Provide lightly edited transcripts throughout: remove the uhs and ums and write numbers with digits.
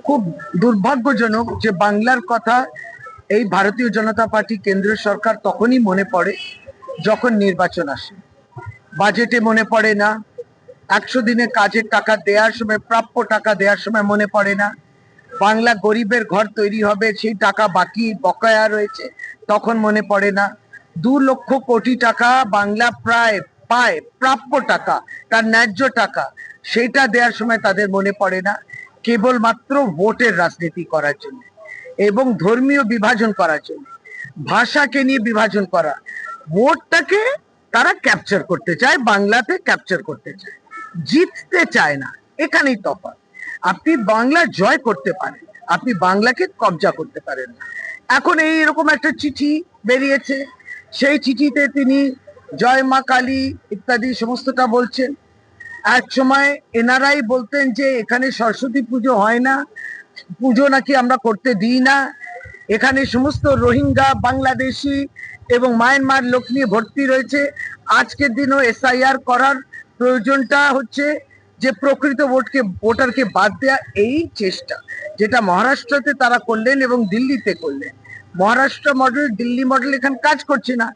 খুব দুর্ভাগ্যজনক যে বাংলার কথা এই ভারতীয় জনতা পার্টি কেন্দ্রীয় সরকার তখনই মনে পড়ে যখন নির্বাচন আসে। বাজেটে মনে পড়ে না, 100 দিনে কাজের টাকা দেওয়ার সময়, প্রাপ্য টাকা দেওয়ার সময় মনে পড়ে না, বাংলা গরিবের ঘর তৈরি হবে সেই টাকা বাকি বকেয়া রয়েছে তখন মনে পড়ে না, 2 লক্ষ কোটি টাকা বাংলা প্রায় পায় প্রাপ্য টাকা, তার ন্যায্য টাকা, সেটা দেওয়ার সময় তাদের মনে পড়ে না। কেবলমাত্র ভোটের রাজনীতি করার জন্য এবং ধর্মীয় বিভাজন করার জন্য, ভাষাকে নিয়ে বিভাজন করা, ভোটটাকে তারা ক্যাপচার করতে চায়, বাংলাতে ক্যাপচার করতে চায়, জিততে চায় না। এখানেই তফাৎ। আপনি বাংলা জয় করতে পারেন, আপনি বাংলাকে কবজা করতে পারেন না। এখন এইরকম একটা চিঠি বেরিয়েছে, সেই চিঠিতে তিনি জয় মা কালী ইত্যাদি সমস্তটা বলছেন। এক সময় এনারাই বলতেন যে এখানে সরস্বতী পুজো হয় না, পুজো নাকি আমরা করতে দিই না, এখানে সমস্ত রোহিঙ্গা, বাংলাদেশি এবং মায়ানমার লোক নিয়ে ভর্তি রয়েছে। আজকের দিনও এসআইআর করার প্রয়োজনটা হচ্ছে যে প্রকৃত ভোটারকে বাদ দেয়া। এই চেষ্টা যেটা মহারাষ্ট্রতে তারা করলেন এবং দিল্লিতে করলেন, মহারাষ্ট্র মডেল দিল্লি মডেল এখানে কাজ করছে না।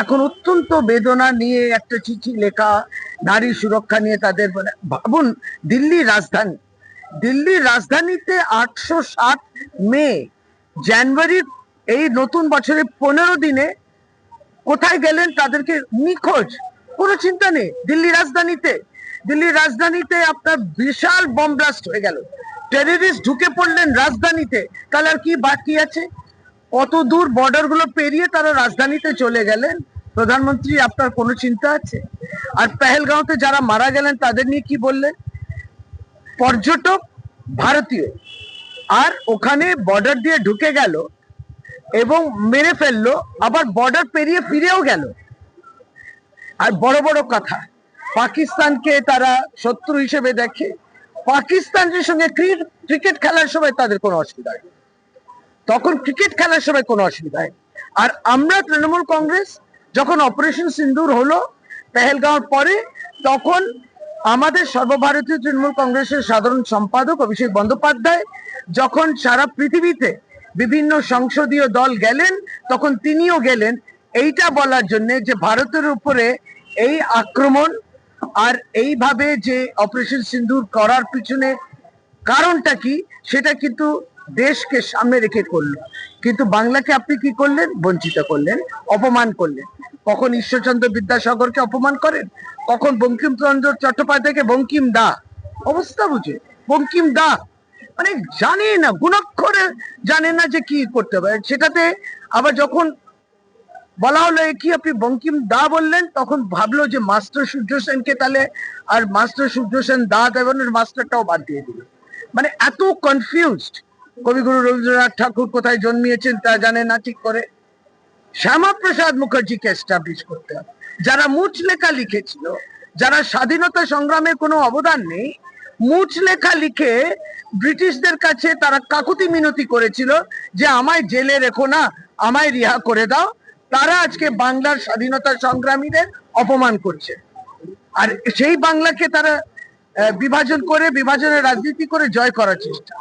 এখন অত্যন্ত বেদনা নিয়ে একটা চিঠি লেখা, নারী সুরক্ষা নিয়ে তাদের ভাবুন, দিল্লির রাজধানীতে 807 মে জানুয়ারির এই নতুন বছরের 15 দিনে কোথায় গেলেন তাদেরকে নিখোঁজ, কোনো চিন্তা নেই। দিল্লির রাজধানীতে আপনার বিশাল বম ব্লাস্ট হয়ে গেল, টেররিস্ট ঢুকে পড়লেন রাজধানীতে, তাহলে আর কি বাকি আছে? কত দূর বর্ডার গুলো পেরিয়ে তারা রাজধানীতে চলে গেলেন। প্রধানমন্ত্রী, আপনার কোনো চিন্তা আছে? আর পেহেলগাঁওতে যারা মারা গেলেন তাদের নিয়ে কি বললেন? পর্যটক ভারতীয়, আর ওখানে বর্ডার দিয়ে ঢুকে গেল এবং মেরে ফেললো, আবার বর্ডার পেরিয়ে ফিরেও গেল। আর বড় বড় কথা, পাকিস্তানকে তারা শত্রু হিসেবে দেখে, পাকিস্তানের সঙ্গে ক্রিকেট খেলার সময় তাদের কোনো অসুবিধা নেই, তখন ক্রিকেট খেলার সময় কোনো অসুবিধা নেই। আর আমরা তৃণমূল কংগ্রেস যখন অপারেশন সিন্দুর হলো পেহেলগাঁওর পরে, তখন আমাদের সর্বভারতীয় তৃণমূল কংগ্রেসের সাধারণ সম্পাদক অভিষেক বন্দ্যোপাধ্যায় যখন সারা পৃথিবীতে বিভিন্ন সংসদীয় দল গেলেন, তখন তিনিও গেলেন এইটা বলার জন্য যে ভারতের উপরে এই আক্রমণ আর এইভাবে যে অপারেশন সিন্দুর করার পিছনে কারণটা কি, সেটা কিন্তু দেশকে সামনে রেখে করলো। কিন্তু বাংলাকে আপনি কি করলেন? বঞ্চিত করলেন, অপমান করলেন। কখন ঈশ্বরচন্দ্র বিদ্যাসাগরকে অপমান করেন, কখন বঙ্কিমচন্দ্র চট্টোপাধ্যায়কে বঙ্কিম দা, অবস্থা বুঝে বঙ্কিম দা, মানে জানে না, গুণাক্ষরে জানে না যে কি করতে হবে। সেটাতে আবার যখন বলা হলো কি আপনি বঙ্কিম দা বললেন, তখন ভাবলো যে মাস্টার সূর্য সেনকে তাহলে আর মাস্টার সূর্য সেন দা দেবনের মাস্টারটাও বাদ দিয়ে দিল। মানে এত কনফিউজড। কবিগুরু রবীন্দ্রনাথ ঠাকুর কোথায় জন্মিয়েছেন তা জানে না ঠিক করে। শ্যামাপ্রসাদ মুখার্জিকে এস্টাবলিশ করতে হবে, যারা মুচলেখা লিখেছিল, যারা স্বাধীনতা সংগ্রামে কোনো অবদান নেই, মুচলেখা লিখে ব্রিটিশদের কাছে তারা কাকুতি মিনতি করেছিল যে আমায় জেলে রেখো না, আমায় রিহা করে দাও, তারা আজকে বাংলার স্বাধীনতা সংগ্রামীদের অপমান করছে। আর সেই বাংলাকে তারা বিভাজন করে, বিভাজনের রাজনীতি করে জয় করার চেষ্টা।